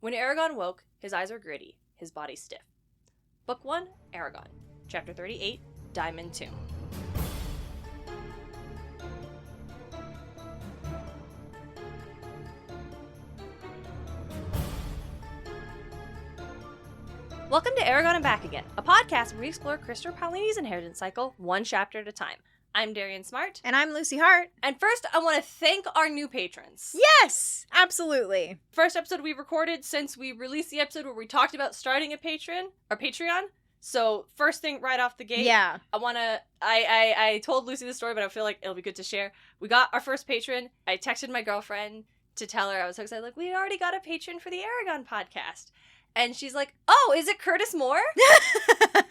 When Eragon woke, his eyes were gritty, his body stiff. Book 1, Eragon. Chapter 38, Diamond Tomb. Welcome to Eragon and Back Again, a podcast where we explore Christopher Paolini's inheritance cycle, one chapter at a time. I'm Darien Smartt. And I'm Lucy Hart. And first, I want to thank our new patrons. Yes, absolutely. First episode we recorded since we released the episode where we talked about starting a Patreon. So, first thing right off the gate. Yeah. I told Lucy the story, but I feel like it'll be good to share. We got our first patron. I texted my girlfriend to tell her I was so excited. Like, we already got a patron for the Eragon podcast. And she's like, oh, is it Curtis Moore?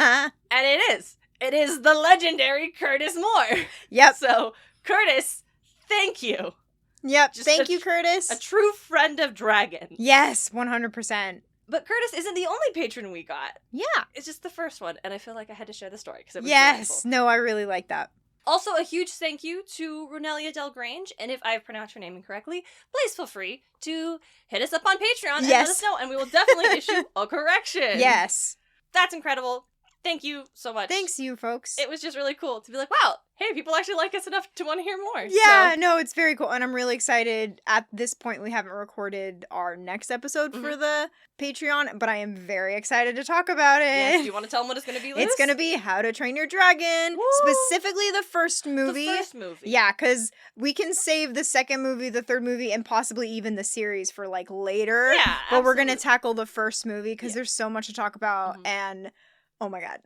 And it is. It is the legendary Curtis Moore. Yep. So, Curtis, thank you. Yep. Just Thank you, Curtis. A true friend of Dragon. Yes, 100%. But Curtis isn't the only patron we got. Yeah. It's just the first one, and I feel like I had to share the story because it was Yes. delightful. No, I really like that. Also, a huge thank you to Ronelia Delgrange, and if I've pronounced her name incorrectly, please feel free to hit us up on Patreon and let us know, and we will definitely issue a correction. Yes. That's incredible. Thank you so much. Thanks, you folks. It was just really cool to be like, wow, hey, people actually like us enough to want to hear more. Yeah, no, it's very cool. And I'm really excited. At this point, we haven't recorded our next episode for the Patreon, but I am very excited to talk about it. Yes, do you want to tell them what it's going to be, Liz? It's going to be How to Train Your Dragon. Woo! Specifically the first movie. The first movie. Yeah, because we can save the second movie, the third movie, and possibly even the series for, like, later. Yeah, But we're going to tackle the first movie because there's so much to talk about, and oh my god.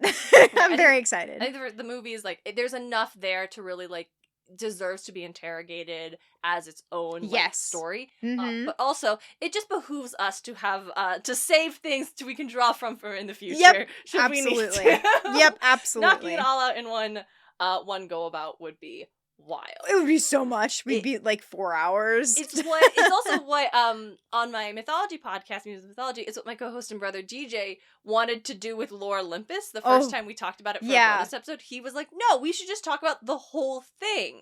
I'm very excited. I think the movie is, like, there's enough there to really, like, deserves to be interrogated as its own story. But also, it just behooves us to have, to save things we can draw from for in the future. Yep, should absolutely. We need to. Yep, absolutely. Knocking it all out in one go about would be wild. It would be so much. We'd be like 4 hours. It's also what on my mythology podcast, Music Mythology, it's what my co-host and brother DJ wanted to do with Lore Olympus. The first time we talked about it for a bonus episode, he was like, no, we should just talk about the whole thing.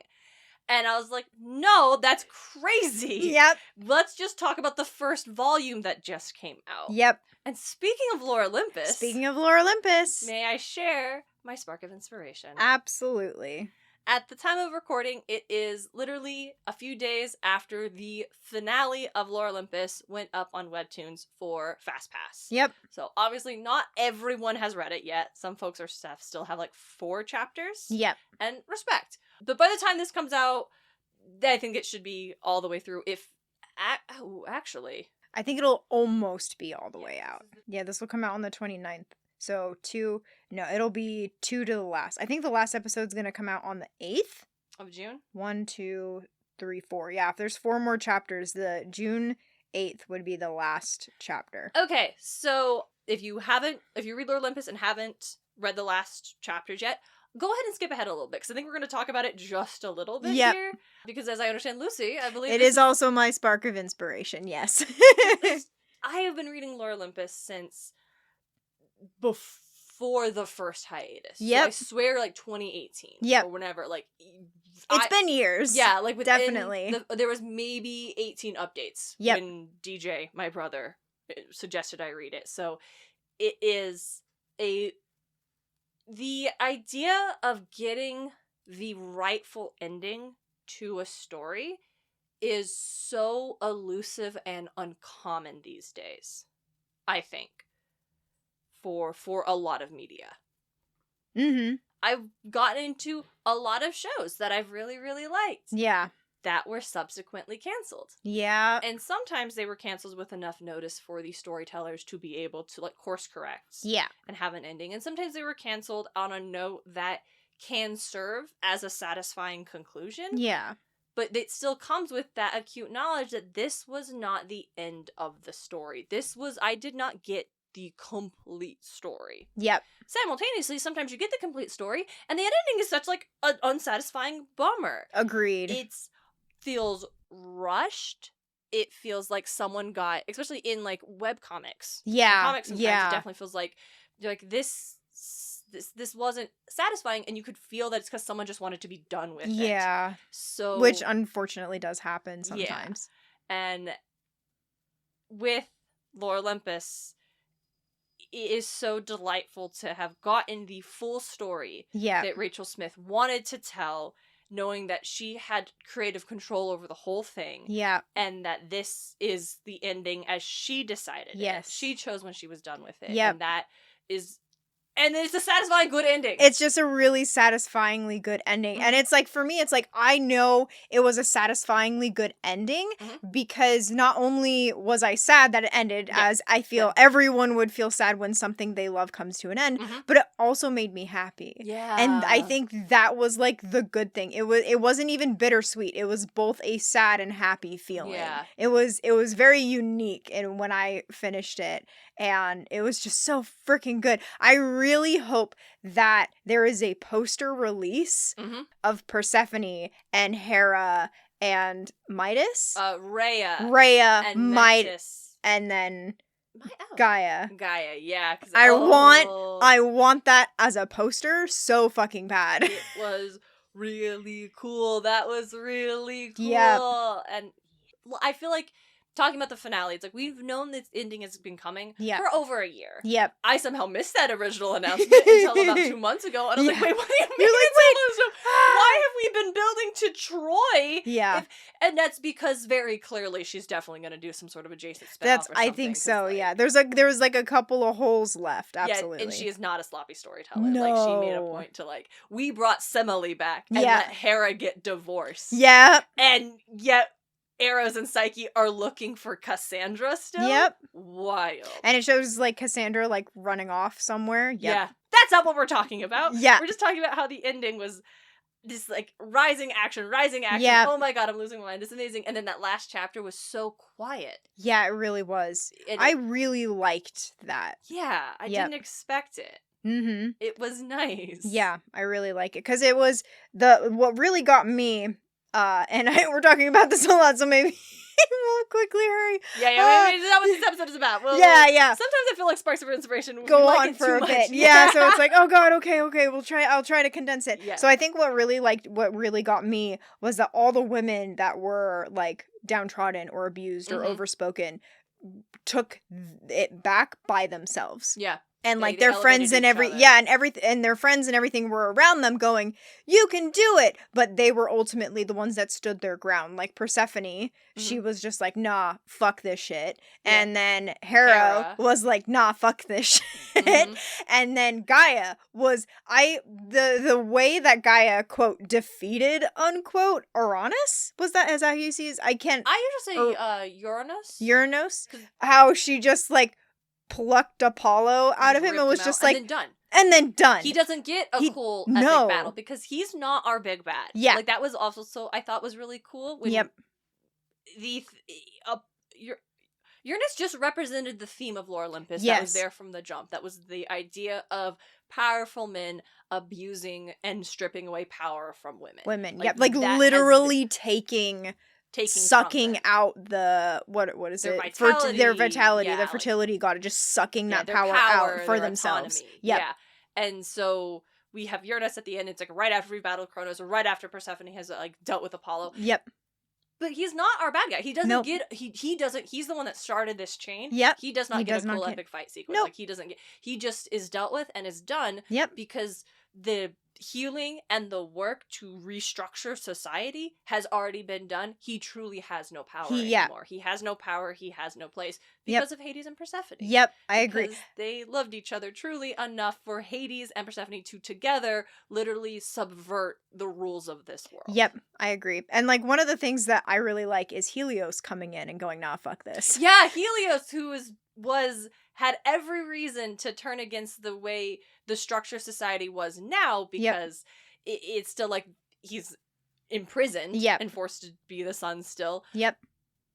And I was like, no, that's crazy. Yep. Let's just talk about the first volume that just came out. Yep. And speaking of Lore Olympus. May I share my spark of inspiration? Absolutely. At the time of recording, it is literally a few days after the finale of Lore Olympus went up on Webtoons for Fast Pass. Yep. So obviously not everyone has read it yet. Some folks still have like 4 chapters. Yep. And respect. But by the time this comes out, I think it should be all the way through. Actually. I think it'll almost be all the way out. Yeah, this will come out on the 29th. So it'll be 2 to the last. I think the last episode's going to come out on the 8th. Of June? 1, 2, 3, 4. Yeah, if there's 4 more chapters, the June 8th would be the last chapter. Okay, so if you read Lore Olympus and haven't read the last chapters yet, go ahead and skip ahead a little bit, because I think we're going to talk about it just a little bit here. Because as I understand Lucy, I believe it is also my spark of inspiration, yes. I have been reading Lore Olympus since before the first hiatus. Yep. So I swear, like 2018. Yep. Or whenever, like it's been years. Yeah, like definitely. There was maybe 18 updates when DJ, my brother, suggested I read it. So it is the idea of getting the rightful ending to a story is so elusive and uncommon these days, I think, for a lot of media. Mm-hmm. I've gotten into a lot of shows that I've really, really liked. Yeah. That were subsequently canceled. Yeah. And sometimes they were canceled with enough notice for the storytellers to be able to, like, course correct. Yeah. And have an ending. And sometimes they were canceled on a note that can serve as a satisfying conclusion. Yeah. But it still comes with that acute knowledge that this was not the end of the story. I did not get the complete story. Yep. Simultaneously, sometimes you get the complete story, and the ending is such, like, an unsatisfying bummer. Agreed. It feels rushed. It feels like someone got, especially in, like, webcomics. Yeah. Comics sometimes it definitely feels like this wasn't satisfying, and you could feel that it's because someone just wanted to be done with it. Yeah. So, which unfortunately does happen sometimes. Yeah. And with Lore Olympus, it is so delightful to have gotten the full story that Rachel Smythe wanted to tell, knowing that she had creative control over the whole thing. Yeah. And that this is the ending as she decided. Yes. She chose when she was done with it. Yep. And that is... And it's a satisfying good ending. It's just a really satisfyingly good ending. And it's like, for me, it's like, I know it was a satisfyingly good ending because not only was I sad that it ended, as I feel everyone would feel sad when something they love comes to an end, but it also made me happy. Yeah. And I think that was like the good thing. It wasn't even bittersweet. It was both a sad and happy feeling. Yeah. It was very unique and when I finished it. And it was just so freaking good. I really hope that there is a poster release of Persephone and Hera and Midas. Rhea, Midas, and then Gaia. Yeah. I want that as a poster so fucking bad. It was really cool. That was really cool. Yeah. And I feel like, talking about the finale, it's like, we've known this ending has been coming for over a year. Yep. I somehow missed that original announcement until about 2 months ago. And I was like, wait, what do you mean? You're like, wait. Why have we been building to Troy? Yeah. And that's because very clearly she's definitely going to do some sort of adjacent spin-off I think so, yeah. There's like a couple of holes left, absolutely. Yeah, and she is not a sloppy storyteller. No. Like, she made a point to, like, we brought Semele back and let Hera get divorced. Yeah. And yet Eros and Psyche are looking for Cassandra still? Yep. Wild. And it shows, like, Cassandra, like, running off somewhere. Yep. Yeah. That's not what we're talking about. Yeah. We're just talking about how the ending was this, like, rising action. Yeah. Oh my god, I'm losing my mind. It's amazing. And then that last chapter was so quiet. Yeah, it really was. And I really liked that. Yeah, I didn't expect it. Mm-hmm. It was nice. Yeah, I really like it. Because it was what really got me... and we're talking about this a lot, so maybe we'll quickly hurry. Yeah, that's what this episode is about. Yeah. Sometimes I feel like sparks of inspiration go on for a bit. Yeah, so it's like, oh god, okay, I'll try to condense it. Yeah. So I think what really got me was that all the women that were like downtrodden or abused or overspoken took it back by themselves. Yeah. And like their friends and and their friends and everything were around them going, you can do it. But they were ultimately the ones that stood their ground. Like Persephone, she was just like, nah, fuck this shit. Yeah. And then Hera was like, nah, fuck this shit. And then Gaia was, the way that Gaia, quote, defeated, unquote, Uranus? Is that how you see it? I usually say Uranus. Uranus? How she just like plucked Apollo out of him and was just like... And then done. He doesn't get a cool epic battle because he's not our big bad. Yeah. Like, that was also, I thought was really cool. When Uranus just represented the theme of Lore Olympus that was there from the jump. That was the idea of powerful men abusing and stripping away power from women. Like literally sucking out the what is their it vitality, their vitality, their fertility god, just sucking that power out for themselves. And so we have Uranus at the end. It's like right after we battled Kronos, or right after Persephone has like dealt with Apollo. But he's not our bad guy. He doesn't get he doesn't. He's the one that started this chain. He does not get a cool epic fight sequence. Like he doesn't get. He just is dealt with and is done. Because the healing and the work to restructure society has already been done. He truly has no power anymore. He has no power. He has no place because of Hades and Persephone. I agree. Because they loved each other truly enough for Hades and Persephone to together literally subvert the rules of this world. I agree. And like one of the things that I really like is Helios coming in and going, nah, fuck this. Yeah, Helios, who had every reason to turn against the way the structure of society was now, because it's still like he's imprisoned and forced to be the sun still.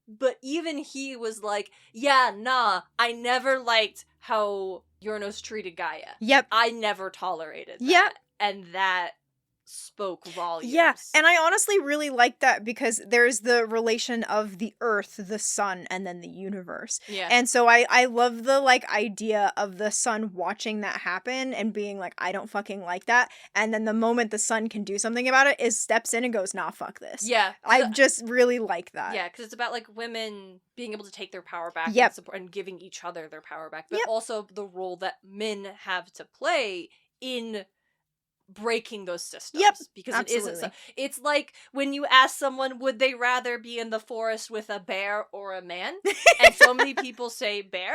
But even he was like, I never liked how Uranus treated Gaia. I never tolerated that. And that spoke volumes. Yeah, and I honestly really like that because there's the relation of the earth, the sun, and then the universe. Yeah. And so I love the, like, idea of the sun watching that happen and being like, I don't fucking like that. And then the moment the sun can do something about it is steps in and goes, nah, fuck this. Yeah. I just really like that. Yeah, because it's about, like, women being able to take their power back Yep. and giving each other their power back, but Yep. also the role that men have to play in breaking those systems. Yep, because absolutely. it isn't. It's like when you ask someone, would they rather be in the forest with a bear or a man? And so many people say bear,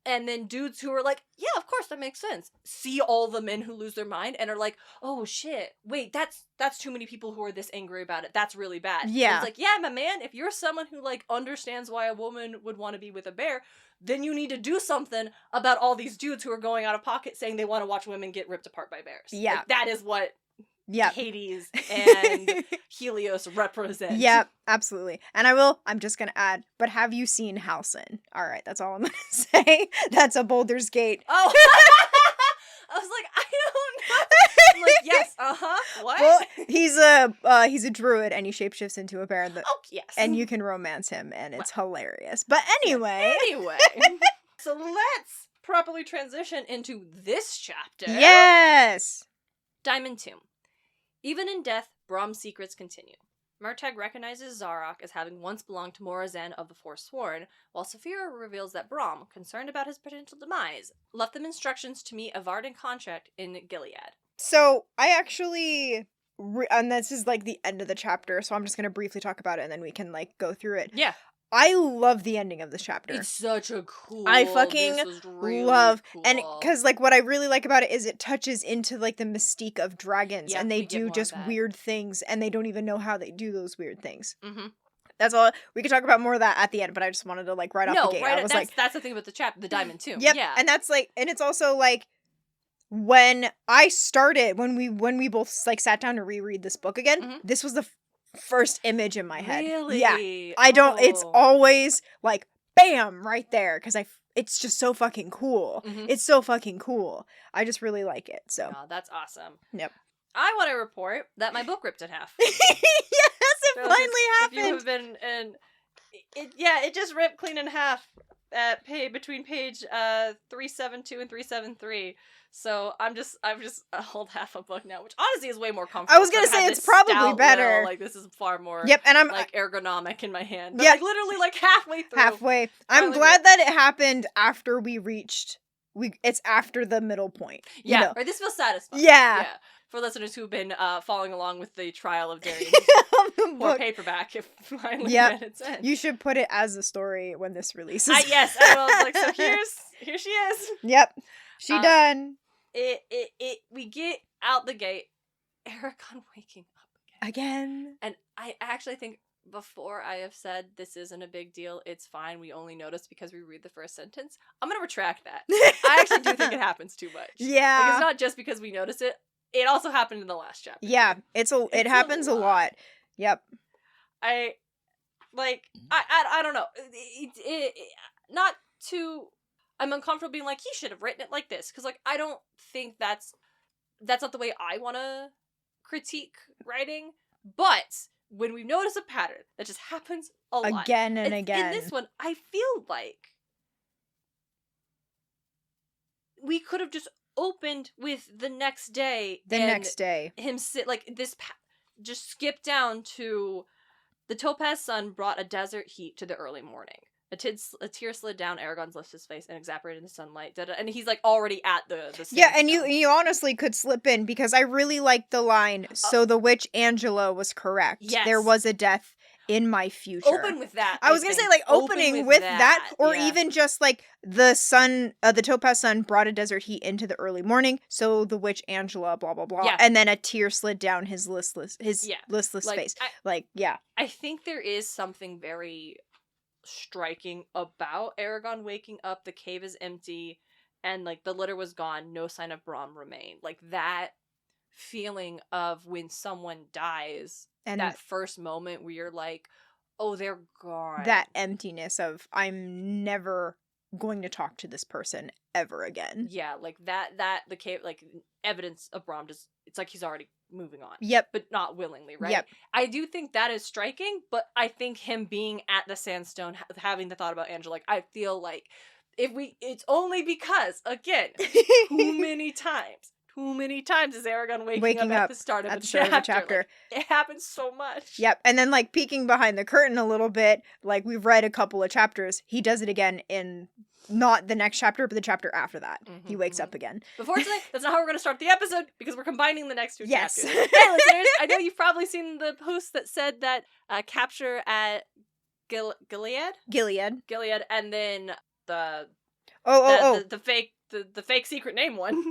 and then dudes who are like, yeah, of course, that makes sense. See all the men who lose their mind and are like, oh shit, wait, that's too many people who are this angry about it. That's really bad. Yeah. And it's like, yeah, my man, if you're someone who, like, understands why a woman would want to be with a bear, then you need to do something about all these dudes who are going out of pocket saying they want to watch women get ripped apart by bears. Yeah. Like, that is what Yep. Hades and Helios represent. Yep, absolutely. And I'm just going to add, but have you seen Halcyon? All right, that's all I'm going to say. That's a Boulder's Gate. Oh. I was like, I don't know. I'm like, yes, what? Well, he's a druid and he shapeshifts into a bear Oh, yes. and you can romance him and it's hilarious. But anyway. So let's properly transition into this chapter. Yes. Diamond Tomb. Even in death, Brom's secrets continue. Murtagh recognizes Zarok as having once belonged to Morazan of the Forsworn, while Saphira reveals that Brom, concerned about his potential demise, left them instructions to meet a Varden contract in Gil'ead. So, I actually, and this is like the end of the chapter, so I'm just going to briefly talk about it and then we can, like, go through it. Yeah. I love the ending of this chapter. It's such a cool. I fucking really love, cool. and because, like, what I really like about it is it touches into, like, the mystique of dragons, and they do just weird things, and they don't even know how they do those weird things. Mm-hmm. That's all. We could talk about more of that at the end, but I just wanted to, like, right off the gate. Right, I was that's the thing about the chapter, the Diamond Tomb. Yep, yeah, and that's like, and it's also like when I started, when we both like sat down to reread this book again, this was the first image in my head. Really? Yeah. I don't, it's always like, bam, right there. Cause it's just so fucking cool. It's so fucking cool. I just really like it. So. Oh, that's awesome. Yep. I want to report that my book ripped in half. Yes, it finally happened. If you have been, and it just ripped clean in half at between page 372 and 373. So I'm just a whole half a book now, which honestly is way more comfortable. I was gonna say it's probably better. Like this is far more. Yep, and I'm like ergonomic in my hand. But, yeah, like literally like halfway through. Halfway. I'm glad that it happened after we reached. It's after the middle point. Yeah, you know? Or this feels satisfying. Yeah. For listeners who've been following along with the trial of Darien or paperback, if finally made its end. You should put it as a story when this releases. Yes, I was like, so here she is. Yep, she done. We get out the gate, Eragon waking up again. And I actually think before I have said this isn't a big deal, it's fine, we only notice because we read the first sentence. I'm gonna retract that. I actually do think it happens too much. Yeah. Like, it's not just because we notice it. It also happened in the last chapter. Yeah, it happens a lot. Yep. I don't know. Not too. I'm uncomfortable being like, he should have written it like this, because like I don't think that's not the way I want to critique writing. But when we notice a pattern that just happens a lot again and again, in this one, I feel like we could have just opened with the next day. Him sit like this. Just skip down to the Topaz sun brought a desert heat to the early morning. A tear slid down Eragon's listless face and exasperated in the sunlight. And he's like already at the yeah, and you honestly could slip in because I really liked the line. So the witch Angela was correct. Yes. There was a death in my future. Open with that. I was gonna say like opening with that, or even just like the sun, the Topaz sun brought a desert heat into the early morning. So the witch Angela, blah blah blah, and then a tear slid down his listless face. I think there is something very striking about Eragon waking up. The cave is empty, and like the litter was gone. No sign of Brom remained. Like that feeling of when someone dies. And that first moment where you're like, oh, they're gone. That emptiness of, I'm never going to talk to this person ever again. Yeah, like that the cave, like evidence of Brom just, it's like he's already moving on. Yep. But not willingly, right? Yep. I do think that is striking, but I think him being at the Sandstone, having the thought about Angela, like, I feel like it's only because, again, too many times is Eragon waking up at the start of a chapter. Like, it happens so much. Yep. And then, like, peeking behind the curtain a little bit, like, we've read a couple of chapters. He does it again in not the next chapter, but the chapter after that. He wakes up again. But fortunately, that's not how we're going to start the episode, because we're combining the next two chapters. Yes. Hey, listeners, I know you've probably seen the post that said that capture at Gil'ead, and then the fake secret name one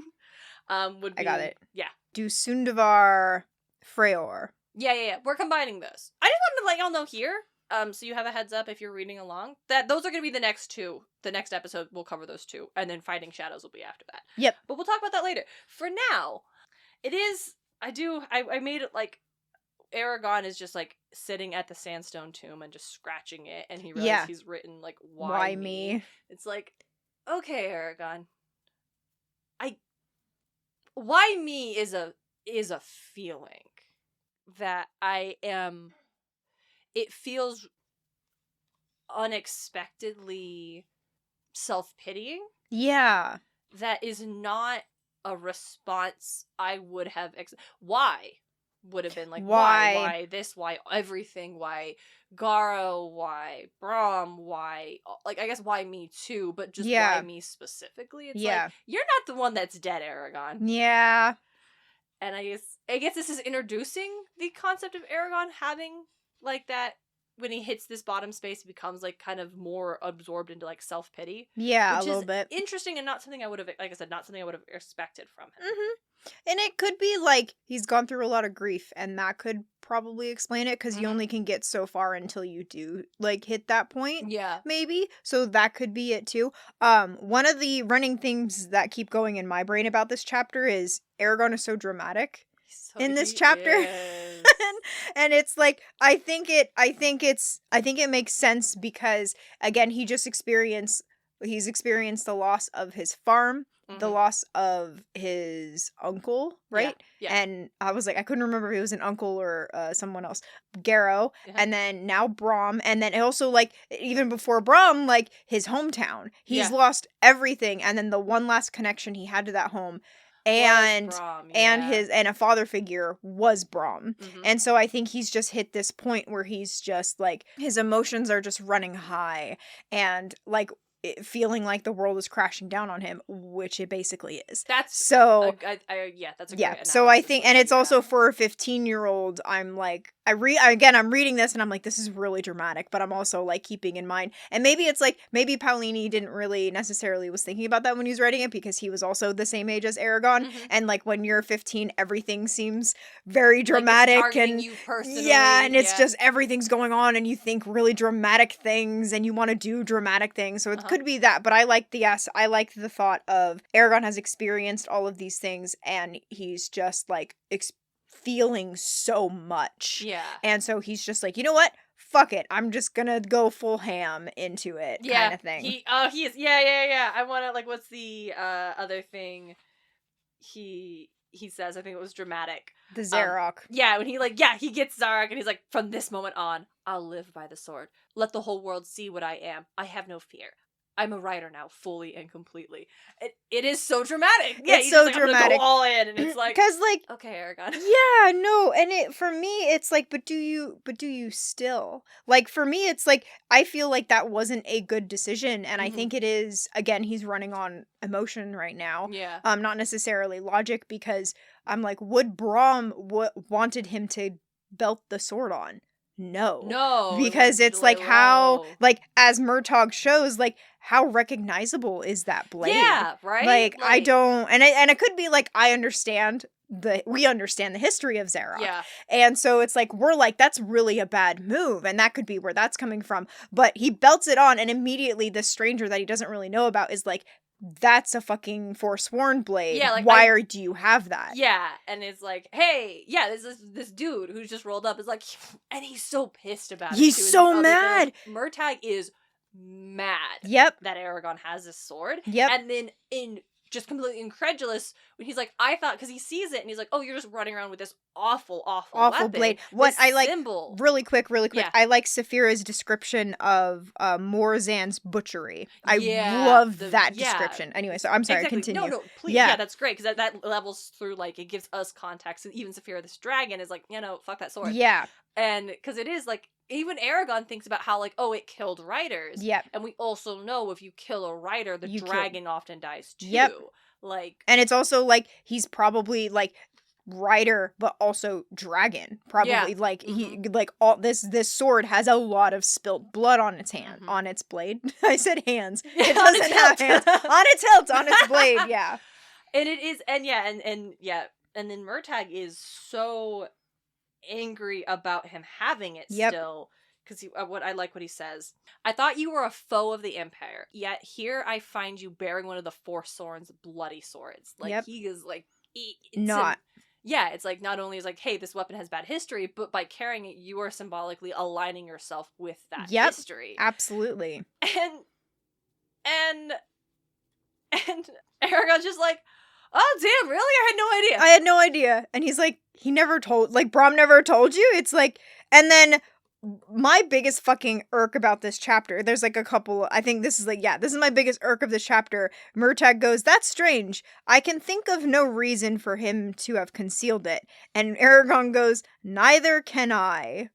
would be... I got it. Yeah. Dusundavar Freyr. Yeah. We're combining those. I just wanted to let y'all know here, so you have a heads up if you're reading along, that those are going to be the next two. The next episode will cover those two, and then Fighting Shadows will be after that. Yep. But we'll talk about that later. For now, it is... I made it like Eragon is just like sitting at the sandstone tomb and just scratching it, and he realizes he's written like, why me? It's like, okay, Eragon. Why me is a feeling that I am... It feels unexpectedly self-pitying. Yeah. That is not a response I would have... Why? Would have been like, why this, why everything, why Garo, why Braum, why... Like, I guess why me too, but just why me specifically? It's like, you're not the one that's dead, Eragon. Yeah. And I guess this is introducing the concept of Eragon having, like, that... When he hits this bottom space, he becomes, like, kind of more absorbed into, like, self-pity. Yeah, a little bit. Interesting and not something I would have, like I said, not something I would have expected from him. Mm-hmm. And it could be, like, he's gone through a lot of grief, and that could probably explain it, because you only can get so far until you do, like, hit that point. Yeah. Maybe. So that could be it, too. One of the running themes that keep going in my brain about this chapter is Eragon is so dramatic. In this chapter. And it's like, I think it makes sense because, again, he's experienced the loss of his farm, the loss of his uncle, right? Yeah. And I was like, I couldn't remember if it was an uncle or someone else. Garo, and then now Braum, and then also, like, even before Braum, like, his hometown. He's lost everything, and then the one last connection he had to that home and a father figure was Braum. And so I think he's just hit this point where he's just like, his emotions are just running high, and like feeling like the world is crashing down on him, which it basically is. That's so that's a great analysis. So I think, and it's also for a 15-year-old, I'm like, I'm reading this and I'm like, this is really dramatic, but I'm also like keeping in mind, and maybe it's like, maybe Paolini didn't really necessarily was thinking about that when he was writing it, because he was also the same age as Eragon, and like when you're 15, everything seems very dramatic, like and you personally, it's just everything's going on, and you think really dramatic things, and you want to do dramatic things, so it could be that. But I like the thought of Eragon has experienced all of these things, and he's just like feeling so much. Yeah. And so he's just like, you know what? Fuck it. I'm just gonna go full ham into it, kind of thing. He is. Yeah. I want to, like, what's the other thing he says? I think it was dramatic. The Zarok. When he gets Zarok, and he's like, from this moment on, I'll live by the sword. Let the whole world see what I am. I have no fear. I'm a writer now, fully and completely. It is so dramatic. Yeah, it's so like, dramatic. I'm gonna go all in, and it's like, because like, okay, Eragon. Yeah, no, and for me, it's like, but do you still, like, for me, it's like, I feel like that wasn't a good decision, and I think it is. Again, he's running on emotion right now. Yeah. Not necessarily logic, because I'm like, would Braum wanted him to belt the sword on? No, because it's like, how, like, as Murtagh shows, like, how recognizable is that blade? Yeah, right. Like I don't, and it could be like, we understand the history of Zarok. Yeah, and so it's like, we're like, that's really a bad move, and that could be where that's coming from. But he belts it on, and immediately this stranger that he doesn't really know about is like, that's a fucking forsworn blade. Yeah, like, why do you have that? Yeah, and it's like, hey, yeah, this dude who's just rolled up is like, and he's so pissed about it. He's so mad. Murtagh is mad. Yep. That Eragon has this sword. Yep. And then in just completely incredulous when he's like, I thought, because he sees it and he's like, oh, you're just running around with this awful weapon, blade. What I like, symbol. really quick, yeah. I like Saphira's description of Morzan's butchery. I love that description. Anyway, so I'm sorry, continue. No, please. Yeah, that's great, because that levels through, like, it gives us context, and even Saphira, this dragon, is like, fuck that sword. Yeah. And because it is, like, even Eragon thinks about how, like, oh, it killed riders. Yep. And we also know if you kill a rider, the dragon often dies too. Yep. Like, and it's also like he's probably like rider but also dragon. Probably like he like all this sword has a lot of spilt blood on its hand, on its blade. I said hands. It doesn't have hands. On its hilt, on its blade, yeah. And it is, and then Murtagh is so angry about him having it still, because I like what he says. I thought you were a foe of the Empire, yet here I find you bearing one of the four swords, bloody swords. Like, he is like, it's like, not only is like, hey, this weapon has bad history, but by carrying it, you are symbolically aligning yourself with that history. Absolutely. And Eragon's just like, oh, damn, really? I had no idea. And he's like, Brom never told you? It's like, and then my biggest fucking irk about this chapter, there's like a couple, I think this is like, this is my biggest irk of this chapter. Murtagh goes, that's strange. I can think of no reason for him to have concealed it. And Eragon goes, neither can I.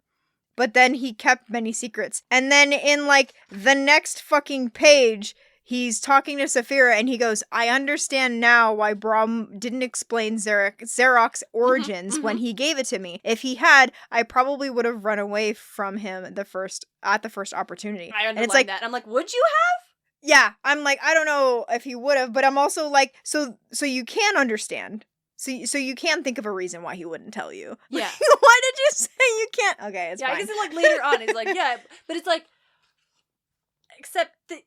But then he kept many secrets. And then in like the next fucking page, he's talking to Saphira and he goes, I understand now why Brom didn't explain Zarok's origins when he gave it to me. If he had, I probably would have run away from him at the first opportunity. I underline that. I'm like, would you have? Yeah. I'm like, I don't know if he would have, but I'm also like, so you can understand. So you can think of a reason why he wouldn't tell you. Yeah. Why did you say you can't? Okay, it's fine. I guess it, like, later on, he's like, yeah, but it's like, except that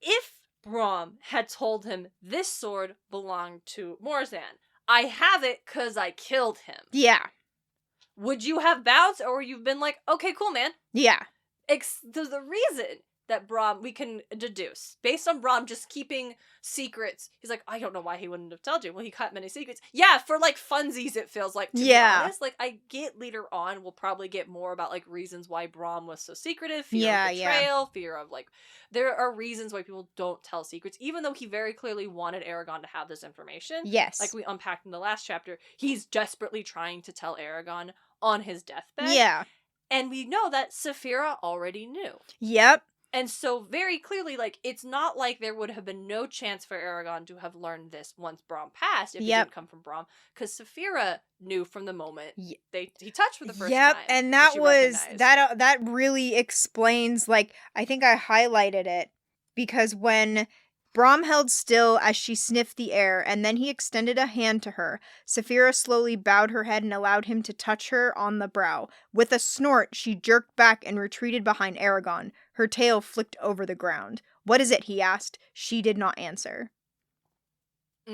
if Brom had told him this sword belonged to Morzan, I have it because I killed him. Yeah. Would you have bounced, or you've been like, okay, cool, man? Yeah. There's the reason that Brom, we can deduce, based on Brom just keeping secrets. He's like, I don't know why he wouldn't have told you. Well, he kept many secrets. Yeah, for like funsies, it feels like, to be honest. Like, I get later on, we'll probably get more about like reasons why Brom was so secretive. Fear of betrayal, fear of like, there are reasons why people don't tell secrets, even though he very clearly wanted Eragon to have this information. Yes. Like we unpacked in the last chapter, he's desperately trying to tell Eragon on his deathbed. Yeah. And we know that Saphira already knew. Yep. And so very clearly, like, it's not like there would have been no chance for Eragon to have learned this once Brom passed, if it didn't come from Brom, because Saphira knew from the moment he touched for the first time. Yep, and that really explains, like, I think I highlighted it, because when Brom held still as she sniffed the air, and then he extended a hand to her. Saphira slowly bowed her head and allowed him to touch her on the brow. With a snort, she jerked back and retreated behind Eragon. Her tail flicked over the ground. What is it? He asked. She did not answer.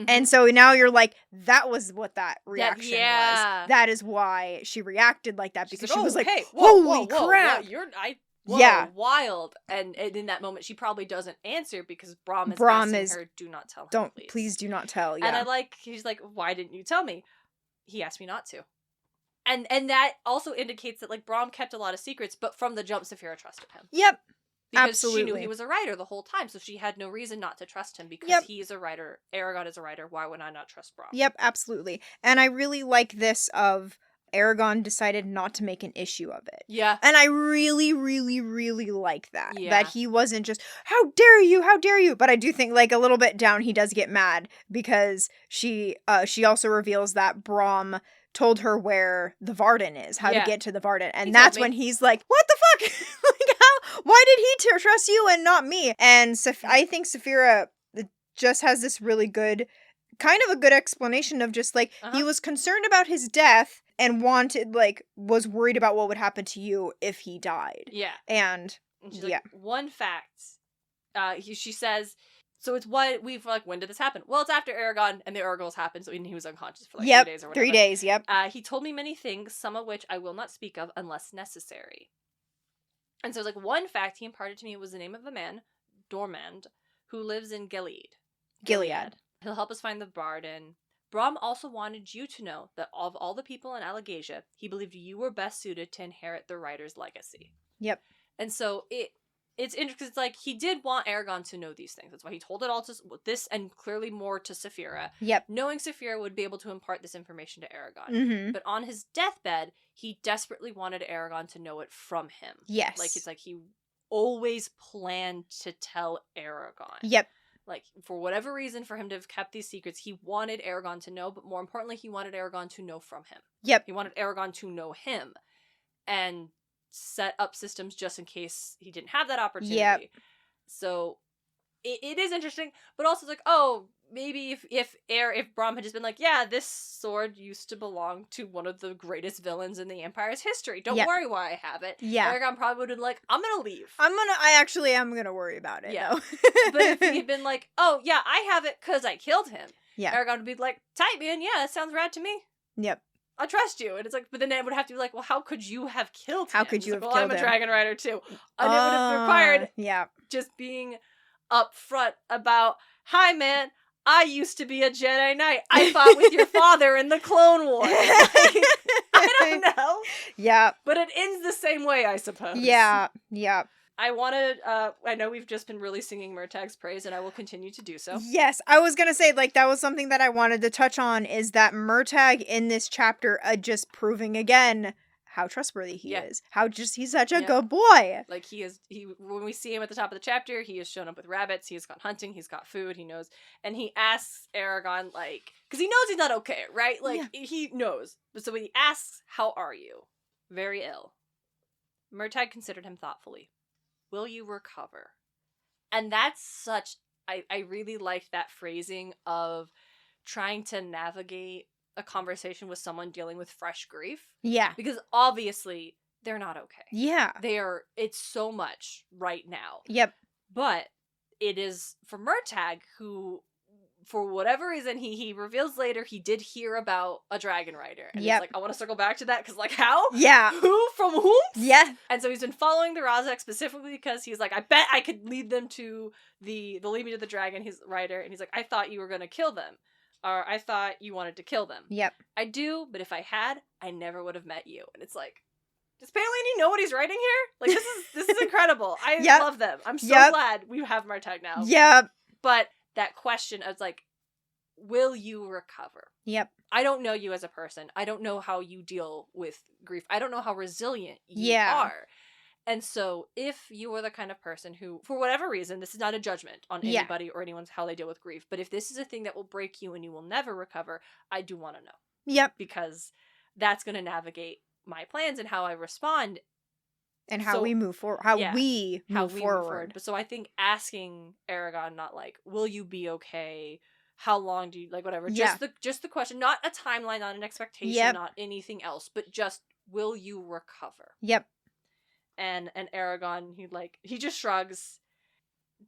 And so now you're like, that was what that reaction was. That is why she reacted like that, because she was like, holy crap. Wild. And in that moment, she probably doesn't answer because Brom is asking her, do not tell her, please do not tell. Yeah. And he's like, why didn't you tell me? He asked me not to. And that also indicates that, like, Brom kept a lot of secrets, but from the jump, Saphira trusted him. Yep. Because absolutely. She knew he was a writer the whole time, so she had no reason not to trust him because he is a writer. Eragon is a writer. Why would I not trust Brom? Yep, absolutely. And I really like this of Eragon decided not to make an issue of it. Yeah. And I really, really, really like that. Yeah. That he wasn't just, how dare you, how dare you? But I do think, like, a little bit down, he does get mad because she also reveals that Brom told her where the Varden is, how to get to the Varden. And that's when he's like, what the fuck? Like, why did he trust you and not me? And I think Saphira just has this really good, kind of a good explanation of just, like, he was concerned about his death and was worried about what would happen to you if he died. Yeah. And she's like, one fact, she says, so it's what we've, like, when did this happen? Well, it's after Eragon and the Urgles happened, so he was unconscious for, like, 3 days or whatever. 3 days, yep. He told me many things, some of which I will not speak of unless necessary. And so, like, one fact he imparted to me was the name of a man, Dormand, who lives in Gil'ead. Gil'ead. He'll help us find the Barden. Brom also wanted you to know that of all the people in Allegasia, he believed you were best suited to inherit the writer's legacy. Yep. And so it's interesting. It's like, he did want Eragon to know these things. That's why he told it all to this, and clearly more to Saphira. Yep. Knowing Saphira would be able to impart this information to Eragon. Mm-hmm. But on his deathbed, he desperately wanted Eragon to know it from him. Yes. Like, it's like he always planned to tell Eragon. Yep. Like, for whatever reason, for him to have kept these secrets, he wanted Eragon to know, but more importantly, he wanted Eragon to know from him. Yep. He wanted Eragon to know him. And set up systems just in case he didn't have that opportunity. Yep. So it is interesting, but also it's like, oh, maybe if Brom had just been like, yeah, this sword used to belong to one of the greatest villains in the Empire's history. Don't worry why I have it. Yeah. Eragon probably would have been like, I'm gonna leave. I actually am gonna worry about it. Yeah. Though. But if he'd been like, oh yeah, I have it because I killed him. Yeah. Eragon would be like, tight, man. Yeah, that sounds rad to me. Yep. I trust you. And it's like, but then it would have to be like, well, how could you have killed him? How could you have killed him? I'm a dragon rider too. And it would have required just being upfront about, hi man, I used to be a Jedi Knight. I fought with your father in the Clone Wars. Like, I don't know. Yeah. But it ends the same way, I suppose. Yeah. Yeah. I wanted, I know we've just been really singing Murtagh's praise, and I will continue to do so. Yes, I was gonna say, like, that was something that I wanted to touch on, is that Murtagh in this chapter just proving again how trustworthy he is. How he's such a good boy. Like, when we see him at the top of the chapter, he has shown up with rabbits, he has gone hunting, he's got food, he knows, and he asks Eragon, like, because he knows he's not okay, right? Like, he knows. So when he asks, how are you? Very ill. Murtagh considered him thoughtfully. Will you recover? And that's such, I really liked that phrasing of trying to navigate a conversation with someone dealing with fresh grief. Yeah. Because obviously they're not okay. Yeah. It's so much right now. Yep. But it is for Murtagh, who, for whatever reason, he reveals later he did hear about a dragon rider. And he's like, I want to circle back to that, because, like, how? Yeah. Who? From whom? Yeah. And so he's been following the Razak specifically because he's like, I bet I could lead them to they'll lead me to the dragon, his rider. And he's like, I thought you were going to kill them. Or I thought you wanted to kill them. Yep. I do, but if I had, I never would have met you. And it's like, does Paolini know what he's writing here? Like, this is incredible. I love them. I'm so glad we have Murtagh now. Yep. But that question of, like, will you recover? Yep. I don't know you as a person. I don't know how you deal with grief. I don't know how resilient you are. And so if you are the kind of person who, for whatever reason, this is not a judgment on anybody or anyone's how they deal with grief, but if this is a thing that will break you and you will never recover, I do want to know. Yep. Because that's going to navigate my plans and how I respond. And how we move forward. How we move forward. But so I think asking Eragon, not like, will you be okay? How long do you, like, whatever. Just the question, not a timeline, not an expectation, not anything else, but just, will you recover? Yep. And Eragon, he just shrugs,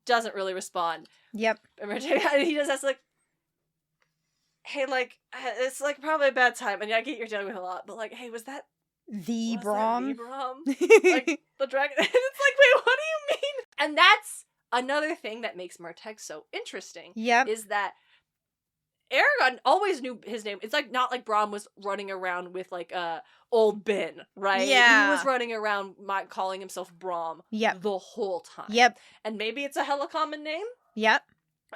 doesn't really respond. Yep. He just has, like, hey, like, it's, like, probably a bad time, and I get you're dealing with a lot, but, like, hey, was that the Brom? Like, the dragon? It's like, wait, what do you mean? And that's another thing that makes Murtagh so interesting. Yep. Is that Eragon always knew his name. It's like not like Brom was running around with like old Ben, right? Yeah. He was running around calling himself Brom the whole time. Yep. And maybe it's a hella common name. Yep.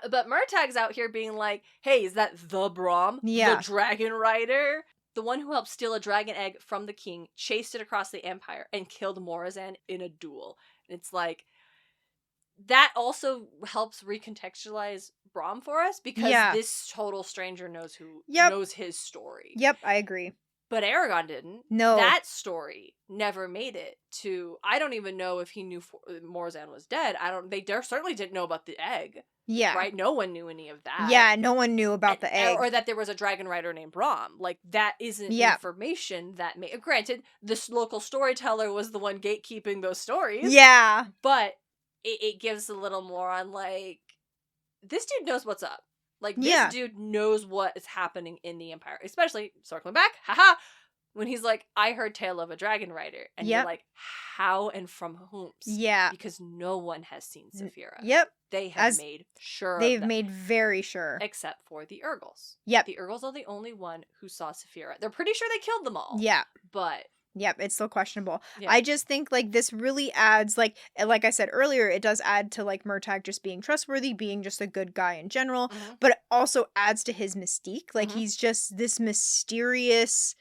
But Murtagh's out here being like, hey, is that the Brom? Yeah. The dragon rider? The one who helped steal a dragon egg from the king, chased it across the empire, and killed Morazan in a duel. It's like, that also helps recontextualize Brom for us, because this total stranger knows knows his story. Yep, I agree. But Eragon didn't. No. That story never made it to, I don't even know if he knew Morazan was dead. They certainly didn't know about the egg. Yeah. Right? No one knew any of that. Yeah, no one knew about the egg. Or that there was a dragon rider named Brom. Like, that isn't information that granted, this local storyteller was the one gatekeeping those stories. Yeah. But it gives a little more on, like, this dude knows what's up. Like, this dude knows what is happening in the Empire. Especially, circling back, haha, when he's like, I heard tale of a dragon rider. And you're like, how and from whom? Yeah. Because no one has seen Saphira. Yep. They have made sure They've made very sure. Except for the Urgles. Yep. The Urgles are the only one who saw Saphira. They're pretty sure they killed them all. Yeah. But... Yep, it's still questionable. Yeah. I just think, like, this really adds, like I said earlier, it does add to, like, Murtagh just being trustworthy, being just a good guy in general, but it also adds to his mystique. Like, he's just this mysterious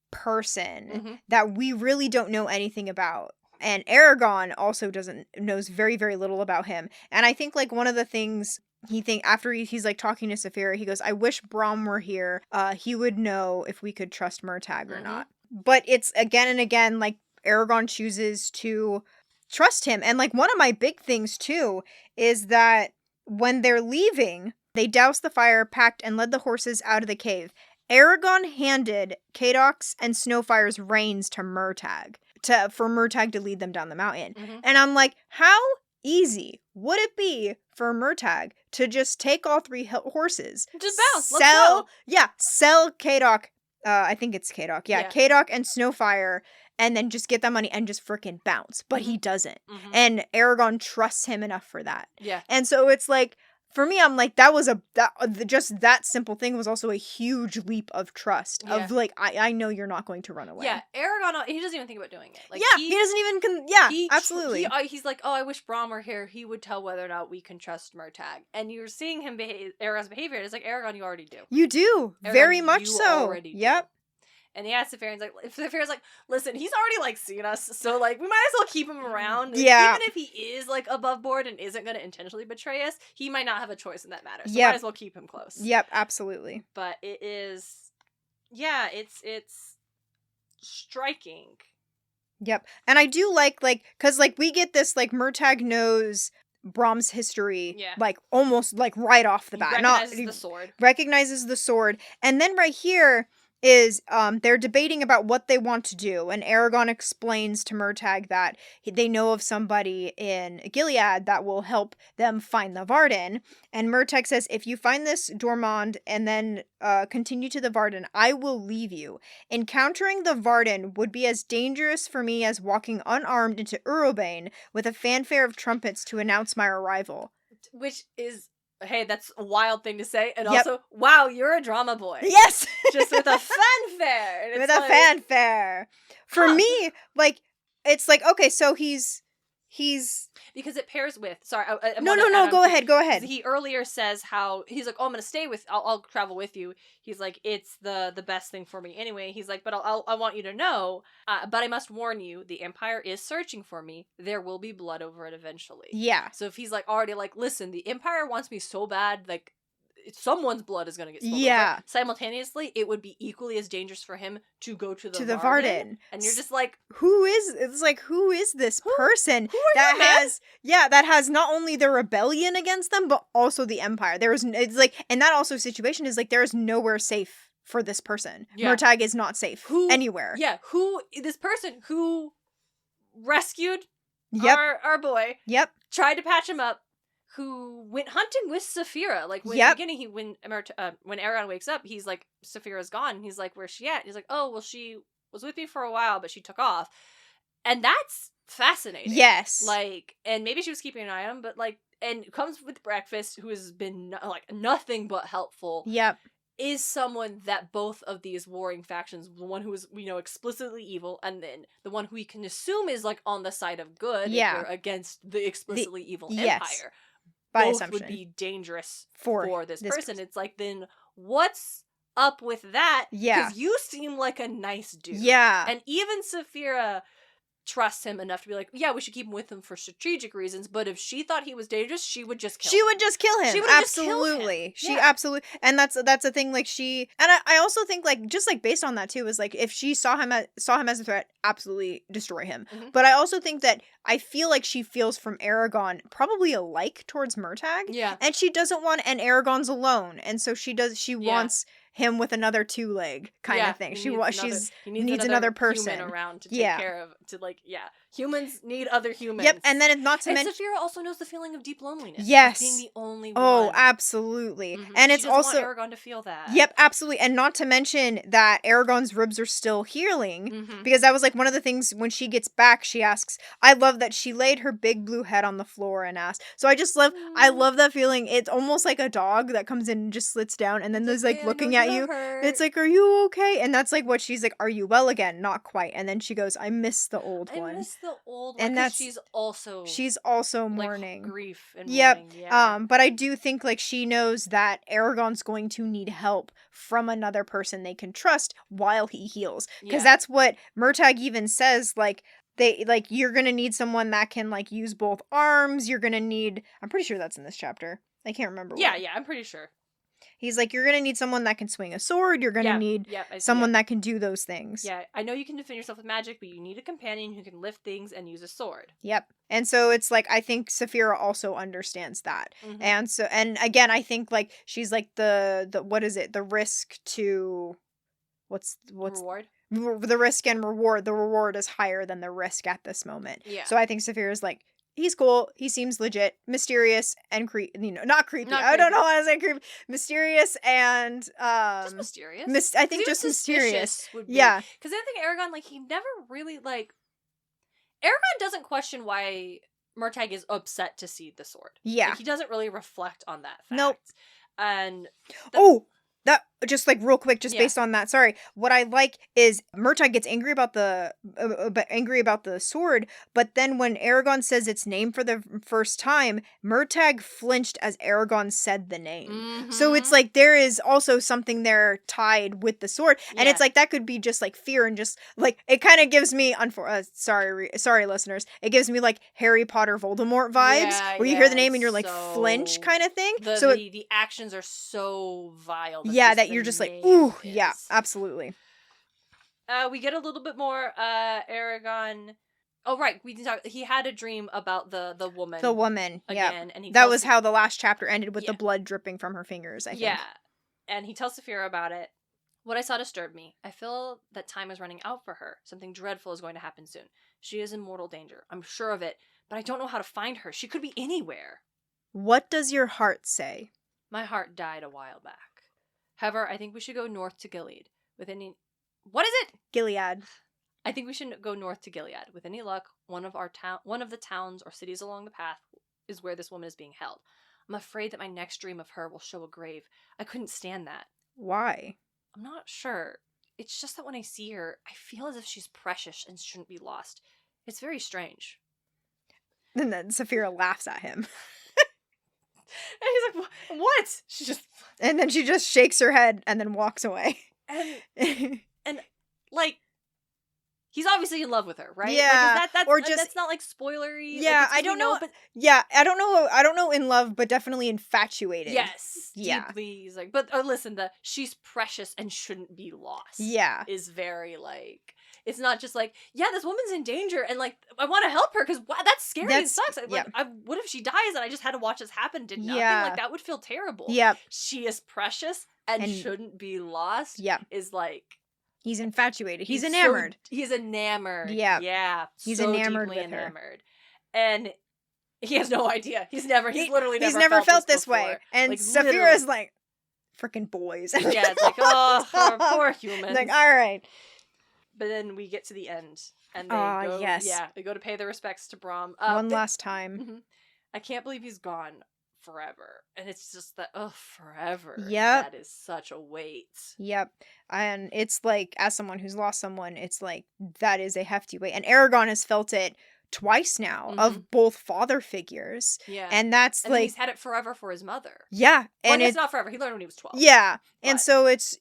person that we really don't know anything about. And Eragon also knows very, very little about him. And I think, like, one of the things after he's like talking to Saphira, he goes, I wish Brom were here. He would know if we could trust Murtagh or not. But it's again and again, like, Eragon chooses to trust him. And, like, one of my big things, too, is that when they're leaving, they doused the fire, packed, and led the horses out of the cave. Eragon handed Cadoc's and Snowfire's reins to Murtagh, for Murtagh to lead them down the mountain. And I'm like, how easy would it be for Murtagh to just take all 3 horses? Just bounce, let's go. Sell Cadoc, I think it's Cadoc. Yeah, Cadoc and Snowfire, and then just get that money and just freaking bounce. But he doesn't. And Eragon trusts him enough for that. Yeah. And so it's like, for me, I'm like, just that simple thing was also a huge leap of trust. Of like, I know you're not going to run away. Yeah, Eragon, he doesn't even think about doing it. Like, he doesn't even, absolutely. He's like, oh, I wish Brom were here. He would tell whether or not we can trust Murtagh. And you're seeing him Eragon's behavior. It's like, Eragon, you already do. You do. Eragon, very much so. Yep. And he asked Saphira's like, listen, he's already, like, seen us, so, like, we might as well keep him around. Yeah. Even if he is, like, above board and isn't going to intentionally betray us, he might not have a choice in that matter. So might as well keep him close. Yep, absolutely. But it is, it's striking. Yep. And I do like, because, like, we get this, like, Murtagh knows Brom's history, like, almost, like, right off the bat. Recognizes the sword. And then right here is they're debating about what they want to do, and Eragon explains to Murtagh that they know of somebody in Gil'ead that will help them find the Varden, and Murtagh says, if you find this Dormond and then continue to the Varden, I will leave you. Encountering the Varden would be as dangerous for me as walking unarmed into Urobane with a fanfare of trumpets to announce my arrival. Which is... Hey, that's a wild thing to say. And also, wow, you're a drama boy. Yes! Just with a fanfare. And with a fanfare. For me, like, it's like, okay, so he's... Because it pairs with... Sorry, No, go ahead. He earlier says how... He's like, oh, I'm going to stay with... I'll travel with you. He's like, it's the best thing for me anyway. He's like, but I want you to know, but I must warn you, the Empire is searching for me. There will be blood over it eventually. Yeah. So if he's like, already like, listen, the Empire wants me so bad, like... someone's blood is going to get spilled over. Simultaneously, it would be equally as dangerous for him to go to the Varden. And you're just like, who is this person that has not only the rebellion against them, but also the Empire? It's like, and that also situation is like, there is nowhere safe for this person. Murtagh is not safe anywhere. Yeah, this person who rescued our boy. Yep. Tried to patch him up. Who went hunting with Saphira. Like, in the beginning, when Eragon wakes up, he's like, Saphira's gone. And he's like, where's she at? And he's like, oh, well, she was with me for a while, but she took off. And that's fascinating. Yes. Like, and maybe she was keeping an eye on him, but, like, and comes with Breakfast, who has been, like, nothing but helpful. Yep. Is someone that both of these warring factions, the one who is, explicitly evil, and then the one who we can assume is, like, on the side of good, if they're against the explicitly evil Empire. By both assumption. Would be dangerous for this person. It's like, then what's up with that? Yeah. Because you seem like a nice dude. Yeah. And even Saphira trusts him enough to be like, yeah, we should keep him with him for strategic reasons, but if she thought he was dangerous, she would just kill him. She would just kill him. Absolutely. She absolutely. And that's a thing, like, she, and I also think, like, just, like, based on that too, is like, if she saw him as a threat, absolutely destroy him. Mm-hmm. But I also think that I feel like she feels from Eragon probably a like towards Murtagh. Yeah. And she doesn't want, and Eragon's alone, and so she wants him with another 2-leg kind of thing. She needs another person around to take care of, Humans need other humans. Yep, and then it's not to mention... Saphira also knows the feeling of deep loneliness. Yes. Being the only one. Oh, absolutely. Mm-hmm. And it's she doesn't also... want Eragon to feel that. Yep, absolutely. And not to mention that Eragon's ribs are still healing. Because that was like one of the things when she gets back, she asks... I love that she laid her big blue head on the floor and asked. So I love that feeling. It's almost like a dog that comes in and just sits down and then there's like looking at you. It's like, are you okay? And that's like what she's like, are you well again? Not quite. And then she goes, I miss the old one. I miss the old one. And that's she's also mourning. Like, grief and yep. mourning. Yeah. But I do think like she knows that Eragon's going to need help from another person they can trust while he heals. Because that's what Murtagh even says, like, you're gonna need someone that can like use both arms. You're gonna need... I'm pretty sure that's in this chapter. I can't remember. Yeah, I'm pretty sure. He's like, you're gonna need someone that can swing a sword. You're gonna need someone that can do those things. Yeah, I know you can defend yourself with magic, but you need a companion who can lift things and use a sword. Yep. And so it's like, I think Saphira also understands that. And again, I think like she's like the what is it? The risk to what's reward? The risk and reward. The reward is higher than the risk at this moment. Yeah. So I think Saphira's like, he's cool. He seems legit, mysterious, and not creepy. I don't know how to say creepy. Mysterious and just mysterious. I think just mysterious. Would be, yeah. Because I think Eragon, like, he never really like. Eragon doesn't question why Murtagh is upset to see the sword. Yeah. Like, he doesn't really reflect on that fact. Nope. And that just like real quick, just based on that. Sorry, what I like is Murtagh gets angry about the sword, but then when Eragon says its name for the first time, Murtagh flinched as Eragon said the name. So it's like there is also something there tied with the sword, and it's like that could be just like fear and just like it kind of gives me sorry listeners, it gives me like Harry Potter Voldemort vibes where you hear the name and you're like flinch kind of thing. The actions are so vile. That you're just like, ooh, yeah, absolutely. We get a little bit more Eragon. Oh, right. We can talk. He had a dream about the woman. The woman, again, and that was how the last chapter ended with the blood dripping from her fingers, I think. Yeah, and he tells Saphira about it. What I saw disturbed me. I feel that time is running out for her. Something dreadful is going to happen soon. She is in mortal danger. I'm sure of it, but I don't know how to find her. She could be anywhere. What does your heart say? My heart died a while back. However, I think we should go north to Gil'ead. What is it? Gil'ead. I think we should go north to Gil'ead. With any luck, one of the towns or cities along the path is where this woman is being held. I'm afraid that my next dream of her will show a grave. I couldn't stand that. Why? I'm not sure. It's just that when I see her, I feel as if she's precious and shouldn't be lost. It's very strange. And then Saphira laughs at him. And he's like, what? And then she just shakes her head and then walks away. And like, he's obviously in love with her, right? Yeah. Like, that's not like spoilery. Yeah, like, I don't know. But yeah, I don't know in love, but definitely infatuated. Yes. Yeah. Deeply. He's like, but listen, she's precious and shouldn't be lost. Yeah. Is very like, it's not just like, yeah, this woman's in danger and like, I want to help her because that's scary and sucks. Like, what if she dies and I just had to watch this happen? Did nothing? Yeah. Like, that would feel terrible. Yep. She is precious and shouldn't be lost. Yep. Is like, he's infatuated. He's enamored. He's enamored. Yeah. Yeah. He's so enamored deeply with her. enamored. And he has no idea. He's never felt this way. And like, Saphira's like, freaking boys. Yeah, it's like, oh, poor humans. Like, all right. But then we get to the end. And they go to pay their respects to Brahm. One last time. Mm-hmm. I can't believe he's gone forever. And it's just that, forever. Yep. That is such a weight. Yep. And it's like, as someone who's lost someone, it's like, that is a hefty weight. And Eragon has felt it twice now of both father figures. Yeah. And that's and like... he's had it forever for his mother. Yeah. And it's not forever. He learned when he was 12. Yeah. But. And so it's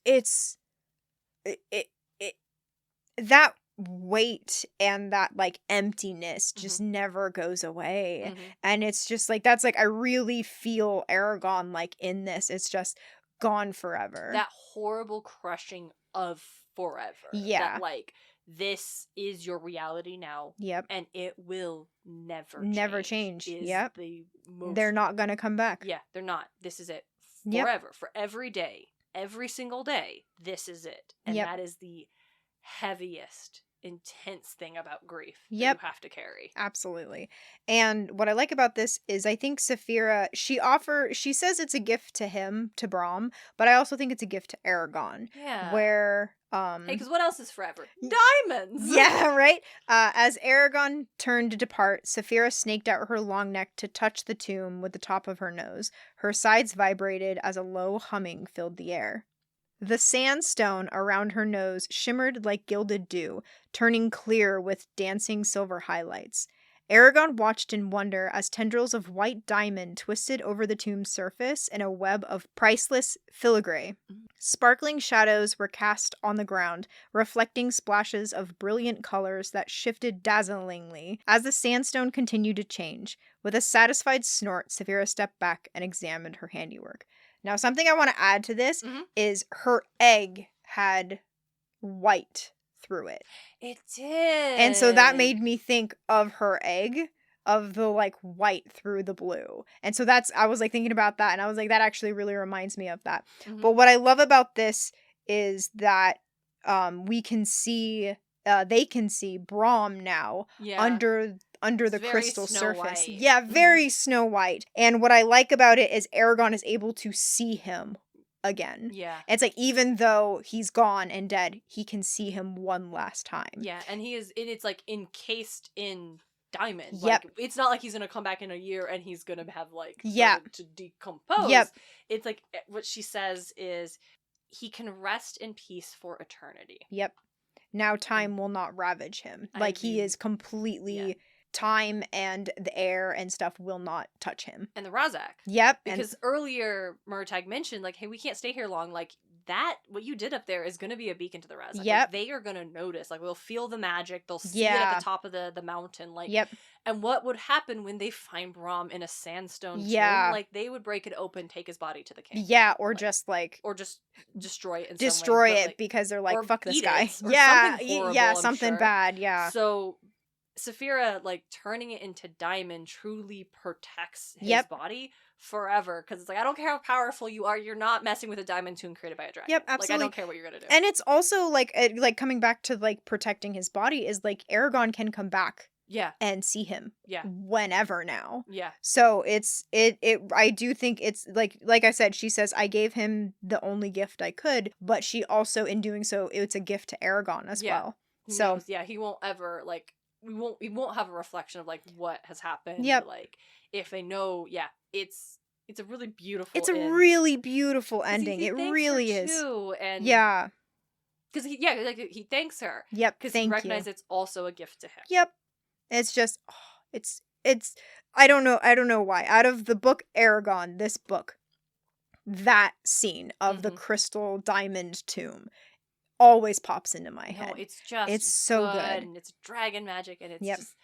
that weight and that like emptiness just never goes away. And it's just like, that's like, I really feel Eragon like in this. It's just gone forever. That horrible crushing of forever. Yeah. That like, this is your reality now. Yep. And it will never change. Yep. They're not gonna come back. Yeah, they're not. This is it. Forever. For every day. Every single day. This is it. And that is the heaviest intense thing about grief that Yep. you have to carry. Absolutely. And what I like about this is I think Saphira, she says it's a gift to him, to Brahm, but I also think it's a gift to Eragon. Yeah. Where Hey, because what else is forever? Diamonds! Yeah, right? As Eragon turned to depart, Saphira snaked out her long neck to touch the tomb with the top of her nose. Her sides vibrated as a low humming filled the air. The sandstone around her nose shimmered like gilded dew, turning clear with dancing silver highlights. Eragon watched in wonder as tendrils of white diamond twisted over the tomb's surface in a web of priceless filigree. Sparkling shadows were cast on the ground, reflecting splashes of brilliant colors that shifted dazzlingly as the sandstone continued to change. With a satisfied snort, Saphira stepped back and examined her handiwork. Now, something I want to add to this is her egg had white through it. It did. And so that made me think of her egg, of the like white through the blue. And so I was like thinking about that, and I was like, that actually really reminds me of that. But what I love about this is that we can see, they can see Brahm now under the crystal surface. White. Yeah, very Snow White. And what I like about it is Eragon is able to see him again. Yeah. It's like, even though he's gone and dead, he can see him one last time. Yeah, and it's like encased in diamond. Yep. Like, it's not like he's gonna come back in a year and he's gonna have like Yep. to decompose. Yep. It's like what she says is he can rest in peace for eternity. Yep. Now time will not ravage him. Like, he is completely time, and the air and stuff will not touch him. And the Razak. Yep. Because earlier Murtagh mentioned, like, hey, we can't stay here long. Like, what you did up there is going to be a beacon to the Razak. Yep. Like, they are going to notice. Like, they'll feel the magic. They'll see it at the top of the mountain. Like, yep. And what would happen when they find Brahm in a sandstone tomb? Like, they would break it open, take his body to the king. Yeah, or like, just like... Or just destroy it in destroy some way. it, like, because they're like, fuck this guy. Yeah, something bad, yeah. So Saphira, like, turning it into diamond truly protects his body forever, because it's like, I don't care how powerful you are, you're not messing with a diamond tomb created by a dragon. Yep, absolutely. Like, I don't care what you're gonna do. And it's also like coming back to like protecting his body is like Eragon can come back and see him whenever now. So I do think it's like I said, she says, I gave him the only gift I could, but she also, in doing so, it's a gift to Eragon as well. So he won't ever, like, we won't have a reflection of like what has happened. Like, if they know, it's a really beautiful It's a really beautiful ending. It really is. Too, and because he thanks her. Yep. Because he recognizes it's also a gift to him. Yep. It's just it's I don't know why. Out of the book Eragon, this book, that scene of the crystal diamond tomb always pops into my head. It's so good. And it's dragon magic, and it's just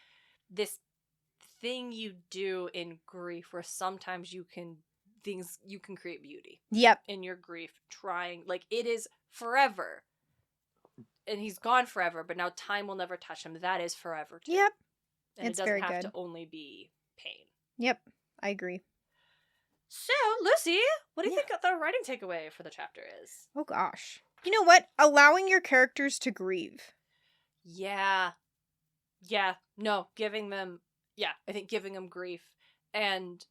this thing you do in grief where sometimes you can create beauty. Yep. In your grief, trying, like, it is forever. And he's gone forever, but now time will never touch him. That is forever too. Yep. And it doesn't have to only be pain. Yep. I agree. So, Lucy, what do you think the writing takeaway for the chapter is? Oh gosh. You know what? Allowing your characters to grieve. Yeah. No, giving them grief. And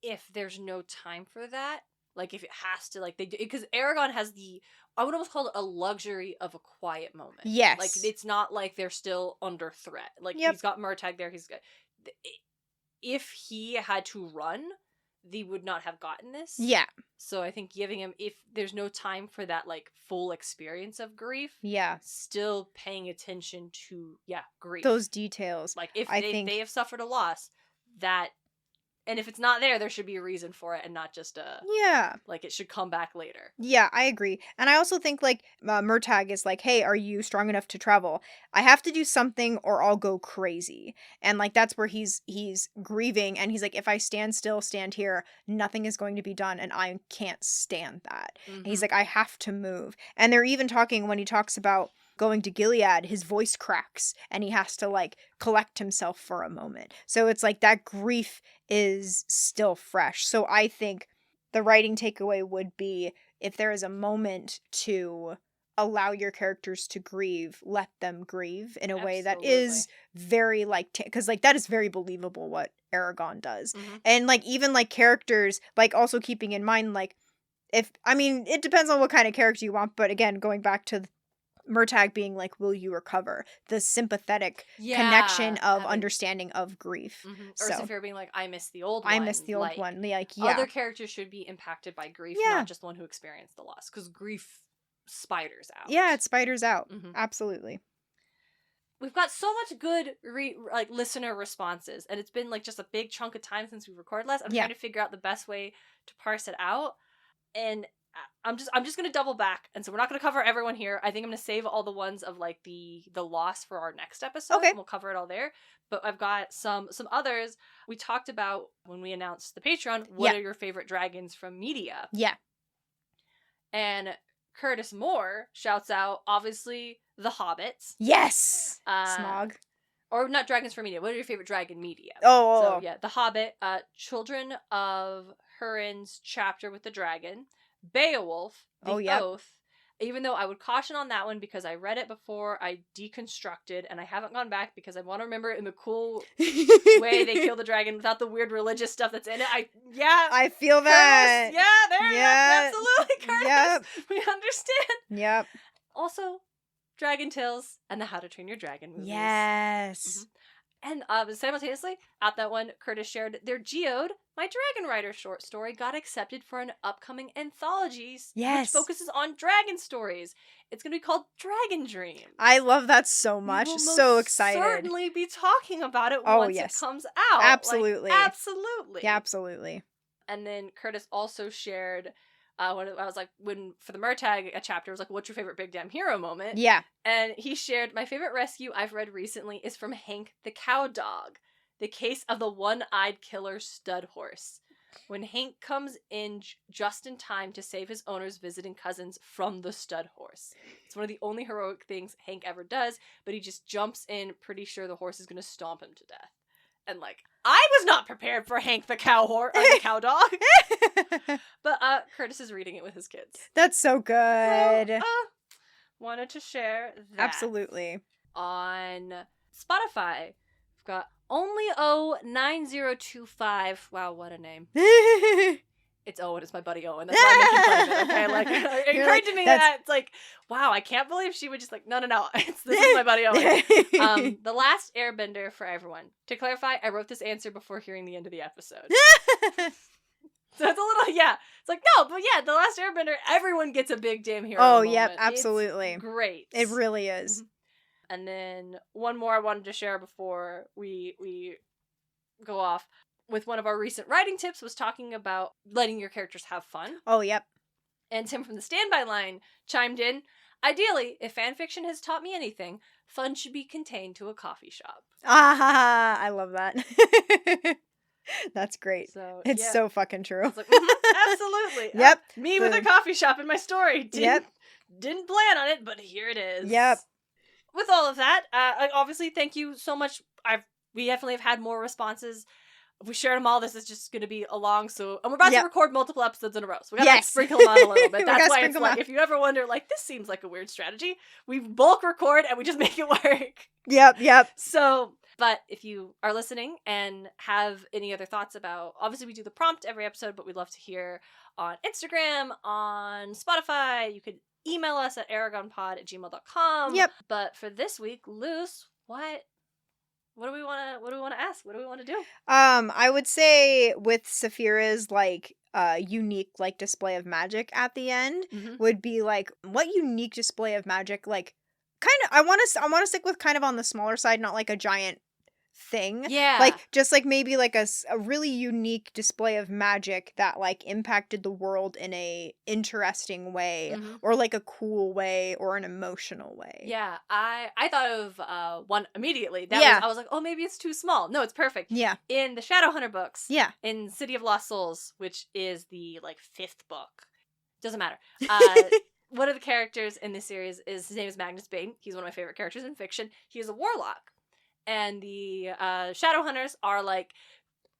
if there's no time for that, like, if it has to, like, because Eragon has I would almost call it a luxury of a quiet moment. Yes. Like, it's not like they're still under threat. Like, he's got Murtagh there, he's got... If he had to run, they would not have gotten this. Yeah. So I think giving him, if there's no time for that, like, full experience of grief, still paying attention to, grief. Those details. Like, if they have suffered a loss, that, and if it's not there should be a reason for it, and not just like, it should come back later. Yeah, I agree. And I also think, like, Murtagh is like, hey, are you strong enough to travel? I have to do something or I'll go crazy. And, like, that's where he's grieving, and he's like, if I stand still, stand here, nothing is going to be done, and I can't stand that. And he's like, I have to move. And they're even talking, when he talks about going to Gil'ead, his voice cracks and he has to, like, collect himself for a moment. So it's like that grief is still fresh. So I think the writing takeaway would be, if there is a moment to allow your characters to grieve, let them grieve in a way that Absolutely. is very, like, because, like, that is very believable what Eragon does. Mhm. And, like, even, like, characters, like, also keeping in mind, like, it depends on what kind of character you want, but again, going back to Murtagh being like, will you recover? The sympathetic connection of understanding of grief. Or Saphira being like, I miss the old one. I miss the old one. Like, yeah. Other characters should be impacted by grief, not just the one who experienced the loss. Because grief spiders out. Yeah, it spiders out. Absolutely. We've got so much good listener responses, and it's been like just a big chunk of time since we recorded last. I'm trying to figure out the best way to parse it out, and I'm just gonna double back, and so we're not gonna cover everyone here. I think I'm gonna save all the ones of like the loss for our next episode. Okay, and we'll cover it all there. But I've got some others we talked about when we announced the Patreon. What are your favorite dragons from media? Yeah, and Curtis Moore shouts out, obviously, the Hobbits. Yes! Smaug. Or not dragons for media. What are your favorite dragon media? Oh. So, yeah, The Hobbit, Children of Hurin's chapter with the dragon, Beowulf, The Oath. Even though I would caution on that one because I read it before I deconstructed, and I haven't gone back because I want to remember it in the cool way they kill the dragon without the weird religious stuff that's in it. I feel Curtis, that. Absolutely, Curtis. Yep. We understand. Yep. Also, Dragon Tales and the How to Train Your Dragon movies. Yes. And simultaneously, at that one, Curtis shared their Gil'ead, my Dragon Rider short story, got accepted for an upcoming anthology which focuses on dragon stories. It's going to be called Dragon Dream. I love that so much. So excited. We'll certainly be talking about it once it comes out. Absolutely. Absolutely. Yeah, absolutely. And then Curtis also shared... when I was like, for the Murtagh chapter, I was like, what's your favorite big damn hero moment? Yeah. And he shared, my favorite rescue I've read recently is from Hank the Cow Dog, the case of the one-eyed killer stud horse. When Hank comes in just in time to save his owner's visiting cousins from the stud horse. It's one of the only heroic things Hank ever does, but he just jumps in, pretty sure the horse is going to stomp him to death. And like, I was not prepared for Hank the cow dog. But Curtis is reading it with his kids. That's so good. So, wanted to share that. Absolutely. On Spotify, we've got Only9025. Wow, what a name. It's Owen. It's my buddy Owen. That's why I'm making fun of it. Okay, like it occurred to me that it's like, wow, I can't believe she would just like, no. This is my buddy Owen. The Last Airbender for everyone. To clarify, I wrote this answer before hearing the end of the episode. So it's a little, It's like, no, but The Last Airbender, everyone gets a big damn hero moment. Yep, absolutely. It's great. It really is. And then one more I wanted to share before we go off. With one of our recent writing tips was talking about letting your characters have fun. Oh, yep. And Tim from the Standby line chimed in, ideally, if fanfiction has taught me anything, fun should be contained to a coffee shop. I love that. That's great. So, it's so fucking true. Like, absolutely. Yep. Me with a coffee shop in my story. Didn't plan on it, but here it is. Yep. With all of that, obviously, thank you so much. We definitely have had more responses. If we shared them all, this is just going to be a long, and we're about to record multiple episodes in a row, so we got to sprinkle them on a little bit. That's why it's like, if you ever wonder, like, this seems like a weird strategy, we bulk record and we just make it work. Yep. So, but if you are listening and have any other thoughts about, obviously we do the prompt every episode, but we'd love to hear on Instagram, on Spotify. You could email us at eragonpod@gmail.com. Yep. But for this week, Luce, what do we want to ask? What do we want to do? I would say with Saphira's like unique like display of magic at the end would be like, what unique display of magic, like, kind of I want to stick with kind of on the smaller side, not like a giant thing. Yeah. Like, just like maybe like a really unique display of magic that like impacted the world in a interesting way or like a cool way or an emotional way. Yeah. I thought of one immediately. I was like, oh, maybe it's too small. No, it's perfect. Yeah. In the Shadowhunter books. Yeah. In City of Lost Souls, which is the like 5th book. Doesn't matter. One of the characters in this series his name is Magnus Bane. He's one of my favorite characters in fiction. He is a warlock. And the Shadowhunters are like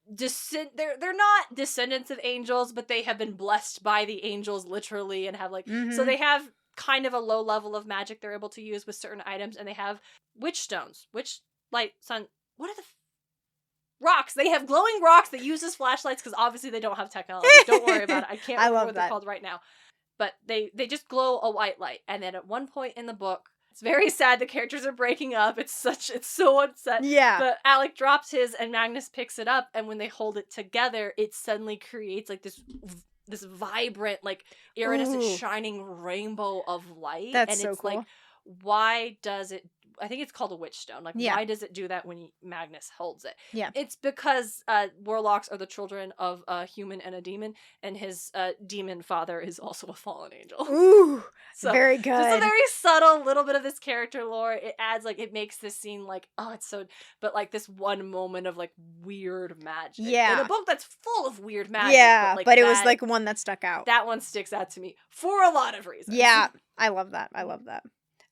they're not descendants of angels, but they have been blessed by the angels literally and have like so they have kind of a low level of magic they're able to use with certain items, and they have witch stones, witch light sun. What are the rocks? They have glowing rocks that use as flashlights because obviously they don't have technology. Don't worry about it. I can't remember what they're called right now. But they just glow a white light. And then at one point in the book, it's very sad. The characters are breaking up. It's so upset. Yeah. But Alec drops his and Magnus picks it up. And when they hold it together, it suddenly creates like this vibrant, like iridescent, shining rainbow of light. That's and so it's cool. like, why does it? I think it's called a witch stone. Like, why does it do that when Magnus holds it? Yeah. It's because warlocks are the children of a human and a demon, and his demon father is also a fallen angel. Ooh, so, very good. Just a very subtle little bit of this character lore. It adds, like, it makes this scene, like, oh, it's so... But, like, this one moment of, like, weird magic. Yeah. In a book that's full of weird magic. Yeah, but it was, like, one that stuck out. That one sticks out to me for a lot of reasons. Yeah, I love that.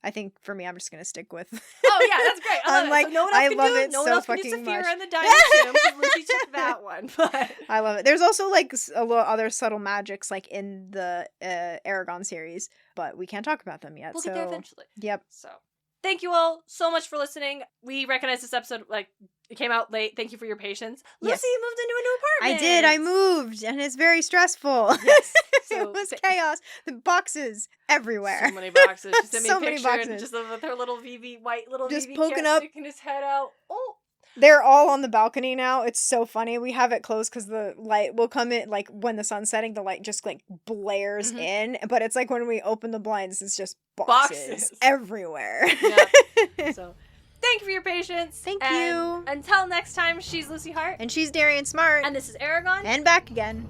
I think for me, I'm just gonna stick with. Oh yeah, that's great. I love like, it. So no one else I can love do it. it No one so else can do fucking Saphira much. and the Diamond Tomb because Lucy took that one. But I love it. There's also like a little other subtle magics like in the Eragon series, but we can't talk about them yet. we'll get there eventually. Yep. So thank you all so much for listening. We recognize this episode, like, it came out late. Thank you for your patience. Yes. Lucy moved into a new apartment. I did. I moved, and it's very stressful. Yes. It was chaos. The boxes everywhere. So many boxes. She sent me So a many picture boxes. and just with her little white Just VV poking cat up. sticking his head out. Oh. They're all on the balcony now. It's so funny. We have it closed because the light will come in, like, when the sun's setting, the light just, like, blares in. But it's like when we open the blinds, it's just boxes. Everywhere. Yeah. So, thank you for your patience. Thank and you. Until next time, she's Lucy Hart. And she's Darien Smartt. And this is Eragon. And back again.